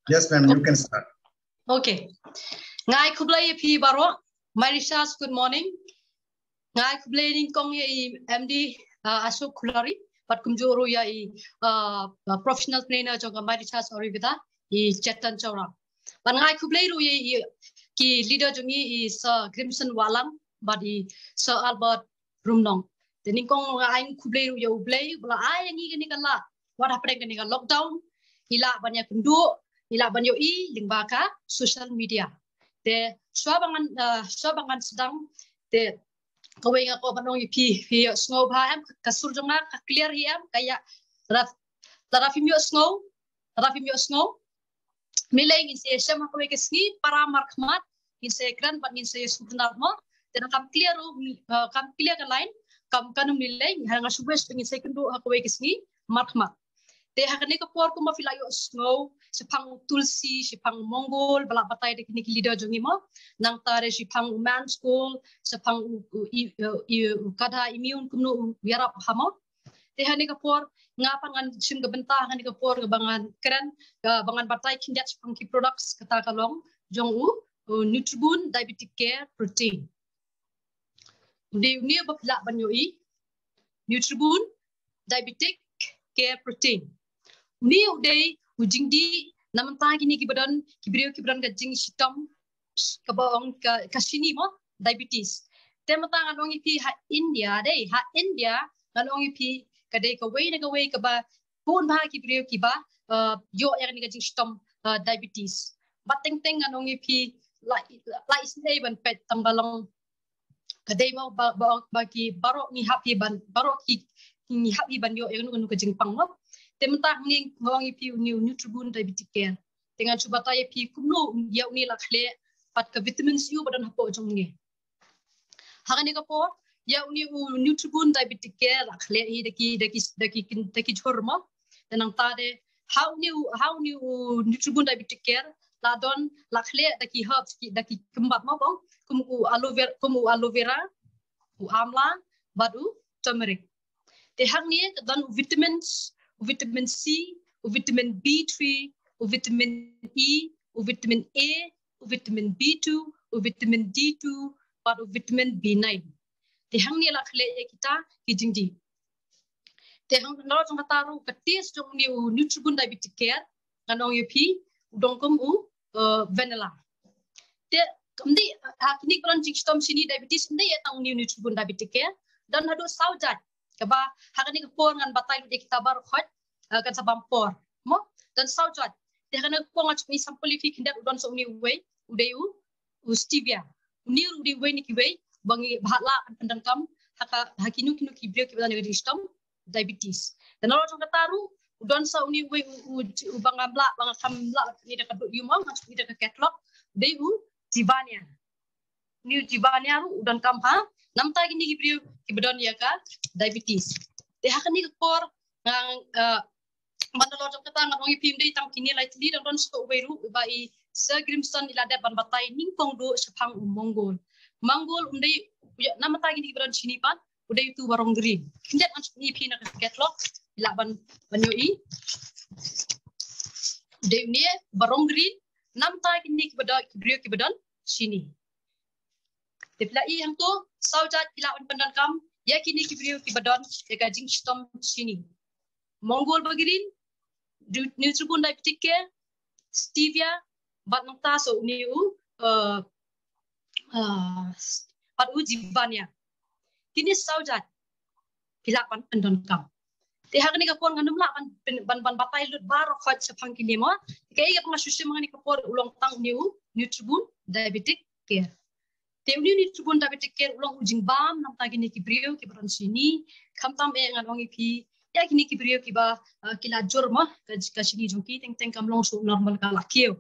Yes, ma'am, you can start. Okay. Ngai kublai pi baro. Marishas, good morning. Ngai kublai ning kong ye MD Ashok Kulari. But kumjoro ya professional trainer jonga Marishas oribida I Chetan Chora. But ngai kublai ru ye ki leader jongi is Crimson Walang. But Sir Albert Rumnong. The Ninkong ngai kublai ru ya ublai. Bula ay ngi gani kala. What happened gani kala lockdown. Ila banyak kundu. Ila banyo lingbaka social media. The swabangan sedang the kawai nga ko banong ipi snow baam kasurjonga clear hiam kaya tarafimyo snow milay inse syama kawai kesni para markmat inse kran ban inse sudnar mo then kam clear ka line kam kanum milay hanga subes inse kundu kawai kesni markmat. Te hakane ka por ko mafilayo snow sipang tulsi sipang mongol balak batai de kini leader jongi mo nang tare sipang man school sipang kada immune kumno biara hamo te hane ka por ngapangan sim gebenta hane ka por bangan keren bangan batai kindat sipang ki products kata kalong jongu Nutribun diabetic care protein de ni ba pila banyoi Nutribun diabetic care protein ni uday ujing di namanta gini kibadan kibran gajing sitam kabong kasini mo diabetes temata nganong ipi ha India nganong ipi kadai kawai kaba pun ba kibrio kiba yo yang ni gajing sitam diabetes bateng nganong ipi la isnay ban pet tambalong kadai mo bagi barok ni happy ban barok ni happy ban yo yang nu gajing pang mo tementah ning ngong ipi Nutribun diabetic care dengan cuba tay pi kumno ya uni lakhle pat ka vitamin C badan hapo jong nge hakani ka po ya uni Nutribun diabetic care lakhle hi daki chorma tenang tade how new Nutribun diabetic care la don lakhle daki herbs daki kembab mo bang kumu aloe vera u amla badu turmeric te hang ni dan vitamins vitamin C, vitamin B3, vitamin E, vitamin A, vitamin B2, vitamin D2, dan vitamin B9. Tehang ni lah khle kita kijingji. Tehang nalo jong taru ketis jong ni Nutribun diabetic care kanong yupi udong kum vanilla. Te kemdi kini bulan jingstom sini diabetes ndi ya tang ni Nutribun diabetic care dan hado saujat. Kaba hakani kapor ngan batai di kita bar khot kan sabam por mo dan saujat de kana ko ngach mi sampel fi kindak udon so ni we udayu stevia ni udi we ni kiwe bangi bhala andang kam hakinu kinu kibrio kibadan di stom diabetes dan oro jong kataru udon so ni we bangabla bangamla ni dekat yumo ngach ni dekat catalog udayu jivania ni jivania udon kam ha namta gini kibrio kibadan ya ka diabetes de hakani por ngang mandalo jong kata ngang ipim dei tam kini lai tli don so weru bai Sir Crimson ilada ban batai ningkong do sepang mongol undai namata gini kibadan sini pan udai tu warong green kindat an ni pina catalog ila ban banyoi udai ni warong green namta gini kibadan sini tepla I yang tu saujat ila ban pandan kam ya kini kibadan gajing stom sini Mongol bagirin Nutribun diabetic care stevia bat nangta so niu pat ujibanya kini saujat pila pan pendon kam te hakni ka pon ngandum la ban batai lut bar khot sepang kini mo kai ga pangasusi mangani ka por ulong tang niu Nutribun diabetic care te Nutribun diabetic care ulong ujing bam nang tagi ni kibrio kibran sini kamtam e ngadong ipi ya kini kibrio kiba kila jorma ka sini jongki teng kam long so normal kalakio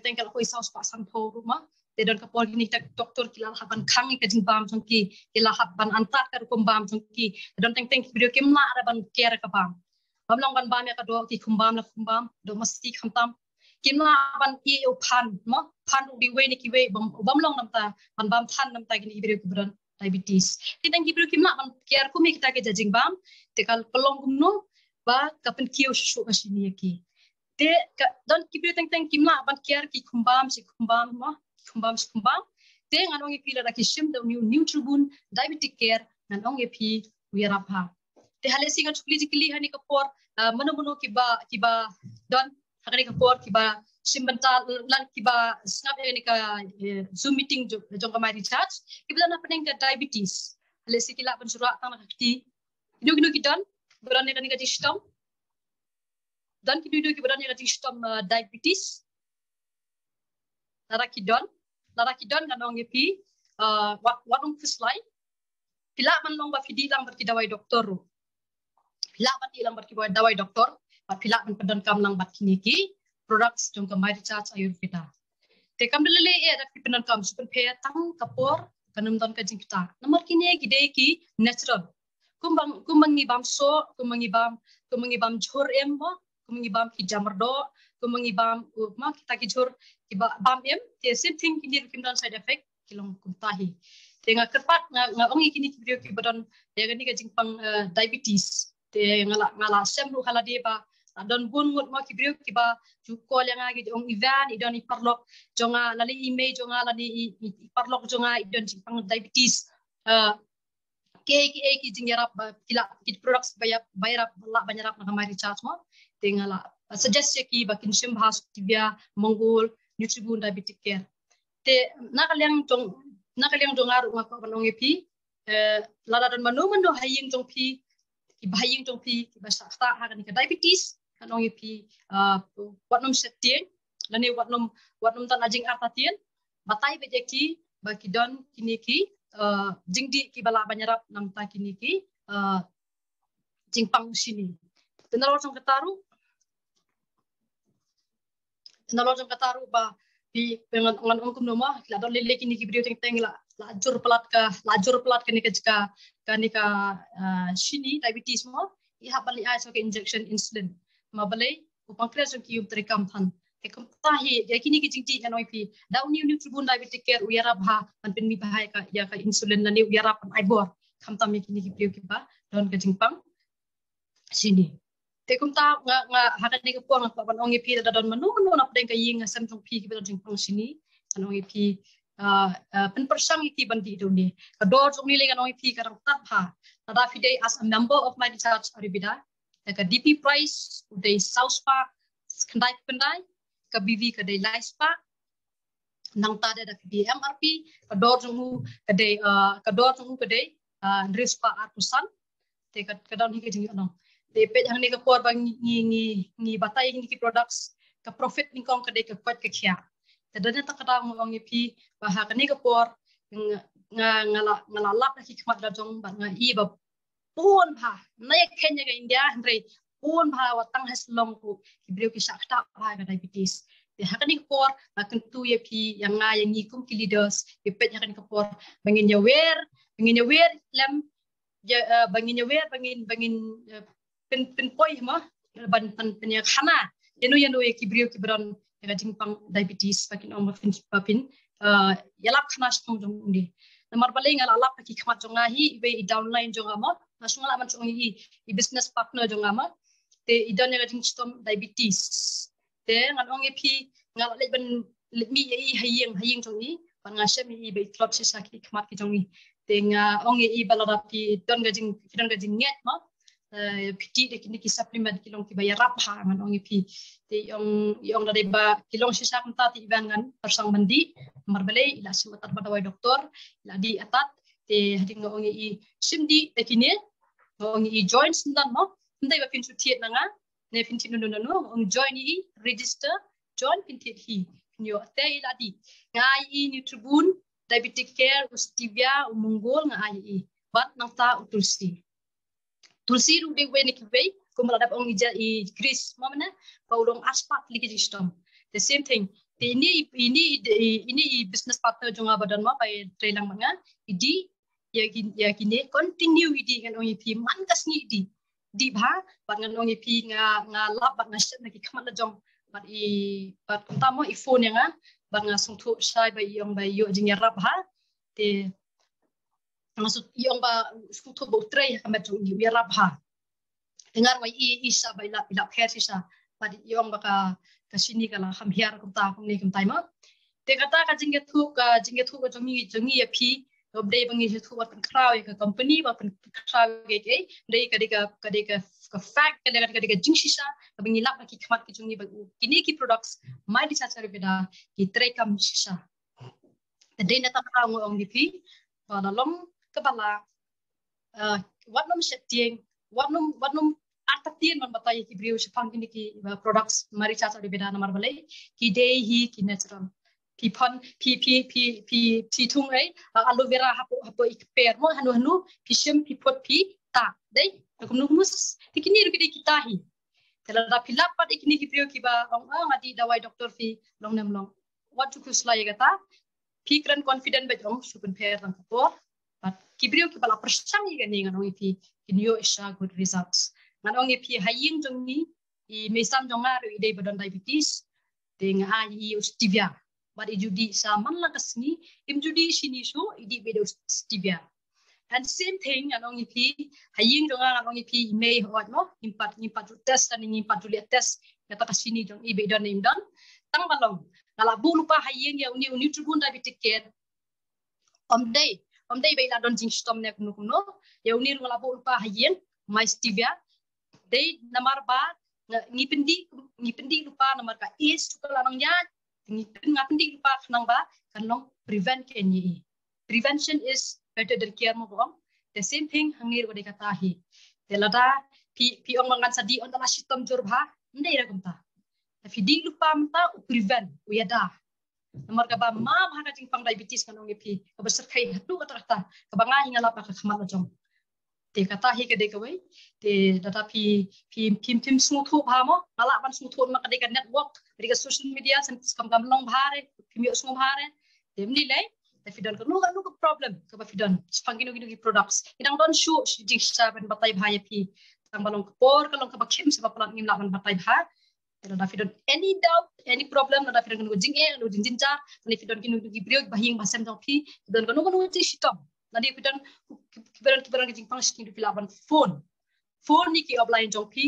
teng kala ko isaus pa san tho ruma te don ka por kini tak doktor kila haban khang ka jing bam jongki kila haban antat ka kum bam jongki don teng kibrio kimla ara ban care ka bam long ban bam ya ka do ki kumbam do masti khamtam kimla ban I pan mo pan di we ni kiwe bam long namta ban bam pan namta kini kibrio kibran diabetes teng kibrio kimla ban care ko mi kita ke jajing bam tekal pelong kumno ba kapen kio shu ka sini ki Te don kibri teng kimla ban kiar ki kumbam si kumbam mo kumbam si kumbam te nganong ipi la kishim the new tribune diabetic care nganong ipi wirapha te hale singa politically hani kapor mano kiba don hakani kapor kiba simbanta lan kiba snap ni ka zoom meeting jong kamari chat kiba na peneng ka diabetes hale sikila ban surat tang nakti inu kidan berani kan ka sistem dan kidu ki berani ka sistem diabetes larakidon nganong ipi watung fislai pila man long ba fidi lang berkidawai doktor pila bat ilang berkidawai doktor bat pila man pedon kam lang bat kiniki products jong kamai charge ayurveda te kam lele da pedon kam super phe tang kapor kanum don ka jingta nomor kini gide ki natural kumangi bam jhor embo kumangi bam ki jamardo kumangi bam ma kita ki jhor ki bam em te same thing kini kimdan side effect kilong kumtahi te nga kerpat nga ongi kini video ki badon ya gani ka jingpang diabetes te ngala semlu khala de ba don gun ngut ma ki video ki ba ju ko yang agi ong ivan idon i parlok jonga lali email jonga lali i parlok jonga idon jingpang diabetes ki jingyarap kila ki products bayarap la banyarap na kamari charge mo te ngala suggest ki bakin sim bahas tibia mongol nutribun diabetic care te nakalyang jong aru ngako banong epi lada dan manu haying jong pi ki bahaying jong pi ki basakta hakan ka diabetes kanong epi watnom setien lani watnom tan ajing artatien batai bejeki bakidon kiniki jingdi ki bala banyarap namta kiniki jingpang sini tenalo jong kataru ba di pengan ongkum noma la don lele kini ki video teng la lajur pelat kini ka sini diabetes mo I habali ai so ke injection insulin ma balai pankreas ki trikam than te kum tahi ya kini ki jingti kan oipi da new tribun diabetic care uyara bha pan pin mi bahai ka ya ka insulin na ni uyara pan aibor khamta mi kini ki video ki ba don ka jingpang sini te kum ta nga hakan ni ka puang pa pan ongi pi da don manu na pdeng ka ying asam jong pi ki ba jingpang sini kan ongi pi pen persang ki bandi do ni ka dor jong ni le kan ongi pi ka rang tat pha tada fide as a member of my church aribida ka DP price de south spa kendai ka BV ka de life spa nang tada da di MRP ka dor jong ka de rispa atusan te ka don hi ke jing no de pe hang ni ka por bang ni batai ni ki products ka profit ni kong ka de ka kwat ka khia te dana ta kada ngong ni pi ba ha ka ni ka por ngala lak ki khmat da jong ba nga I ba pun pha nay Kenya ka India andre pun pha watang has long ku ki brio ki sakta pha ka diabetes te ha ka ni ka por ba kan tu ye pi yang nga yang ni kum ki leaders ki pe ha ka ni ka por bangin ya wer lam bangin pen poi ma ban pen ya khana yanu ki brio ki bron ya jingpang diabetes bakin om pin yalap khana stung jong di namar balai ngala lap ki khmat jonga hi be downline jonga ma nasungala man jong I business partner jonga ma te idon ya jing stom diabetes te ngan ong pi ngala le ban mi haying jong I ban ngasem I be klot si sakit khmat ki jong I te nga ong balarap ki don ga jing nget ma piti de kini ki supplement kilong ki bayar rapha ngan ong pi te yong da ba kilong si sak ta ti ban ngan persang mandi marbalai ila simatar badawai doktor ila di atat te hading ong simdi te kini ong join sindan mo ndai ba pinchu tiet nanga ne pinchi no ong join register join pinti hi nyo te ila di ngai ni tribun diabetic care ustivia umungol ngai bat nang ta tulsi ru de we ni kibe kumala dap ong gris mamana paulong aspat ligi system the same thing ini business partner jonga badan ma pai trailang manga idi ya kini continue idi kan ong pi man kas ni di bha ban ngan ong pi nga lap ban na shet na ki khamat na jong bat tamo phone yang ban nga sungthu sai ba yong ba yo jing rap ha te maksud yong ba sungthu bo tray kamat jong ya rap ha dengar wa isa ba ila khair sisa but yong baka kasini kala hamhiar kumta kumni kumtai ma te kata ka jingge thu ka jongi ya phi obdei bangi je thu wat kraw ka company wat kraw ke dei ka fact ka jingshisha ka bangi lap ki khmat ki jongi kini ki products mai disa chari beda ki trai kam shisha te dei na ta ka ngong ni phi ba long ka bala watnum setting watnum artatien man batai ki brio shapang kini ki products mari cha chari beda namar balai ki dei hi ki natural pi thung ai aloe vera hapo ikper mo hanu pi shem pi pot pi ta dei kum mus tikini ru kita hi tela da pilap pat ikini ki prio ki ba ong ngadi dawai doktor fi long nem long what to kusla yagata pi kran confident ba jong supun per tang ko but ki prio ki bala persang yi gani nganong pi kinyo isha good results nganong pi haying jong ni I mesam jong ngaru ide badan diabetes ding ai stevia but ijudi saman la kasni imjudi sini so idi bedo stevia and same thing anong ipi haying jonga anong ipi may hot mo impat test and impat test kata kasini jong ibe don nim don tang balong kala bu lupa haying ya uni tribun diabetic care omdei be la don jing stom ne kuno ya uni ngala bu lupa haying my stevia dei namar ba ngipendi lupa namar ka is kala nong ya ngapendi lupa nang ba kanong prevent kenyi prevention is better than care mo bong the same thing hangir wadi kata hi telada pi ong mangan sadi on dala sistem jurba ndai ra kumta tapi di lupa mta prevent uyada nomor ka ba ma bha ka jingpang diabetes kanong pi ka besar khai hatu kata ka banga hingala pa ka khamal jong te kata hi ke de kawai te data pi smooth bha mo ngala ban smooth ma ka de ka network dari social media sam long bhare pimio sngom bhare temni lai ta fidon ko no problem ka ba fidon spangino gino products idang don show jing saben batai bhaya pi tang balong por kalong ka ba khem sa palan ngim laban batai bha ta da fidon any doubt any problem na da fidon ko jing no jing jinja ni fidon gino gi briog bahing basem jong pi don ko no ji sitom na di fidon kiberan jing pang skin du laban phone ni ki offline jong pi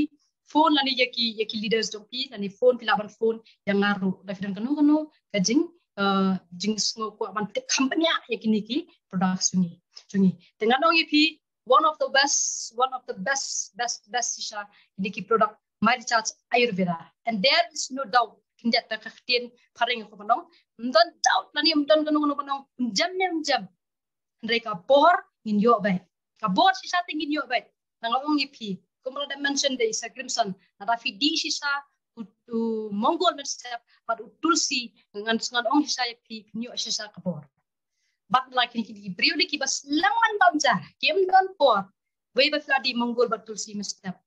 phone lani yaki leaders jong pi lani phone pilaban phone yang ngaru da fidan kanu ka jing sngo ko ban company yakini ki product sungi dengan ong pi one of the best sisha ini ki product mari charge ayurveda and there is no doubt kinja ta kakhtien paring ko manong ndon doubt lani ndon kanu manong jam mereka por ngin yo bai ka bor sisa tingin yo bai nang ong pi Como I mentioned, there is a crimson. Narafi di sisa to Mongol step, but tulsi ngan ong sisa pi nyo sisa kapor. But like in the period kibas laman bamja, kiem don por. Way ba di Mongol but tulsi step.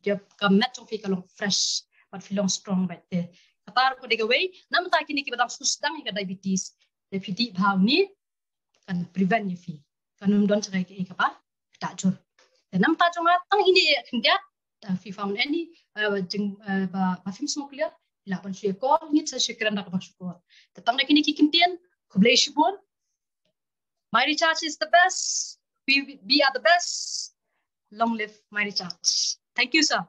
Job ka metong fi kalong fresh, but filong strong but the katar ko de way. Namta kini kibadang susdang ka diabetes. The pidi bhaw ni kan prevent ni fi. Kanum don sa kay kapa tak jur. Dan nampak cuma tang ini kendia, tapi found any jeng film semua clear, lapan suya call ni saya sekiran dah kepas syukur. Tentang nak ini kikintian, kublai syukur. My recharge is the best. We are the best. Long live my recharge. Thank you, sir.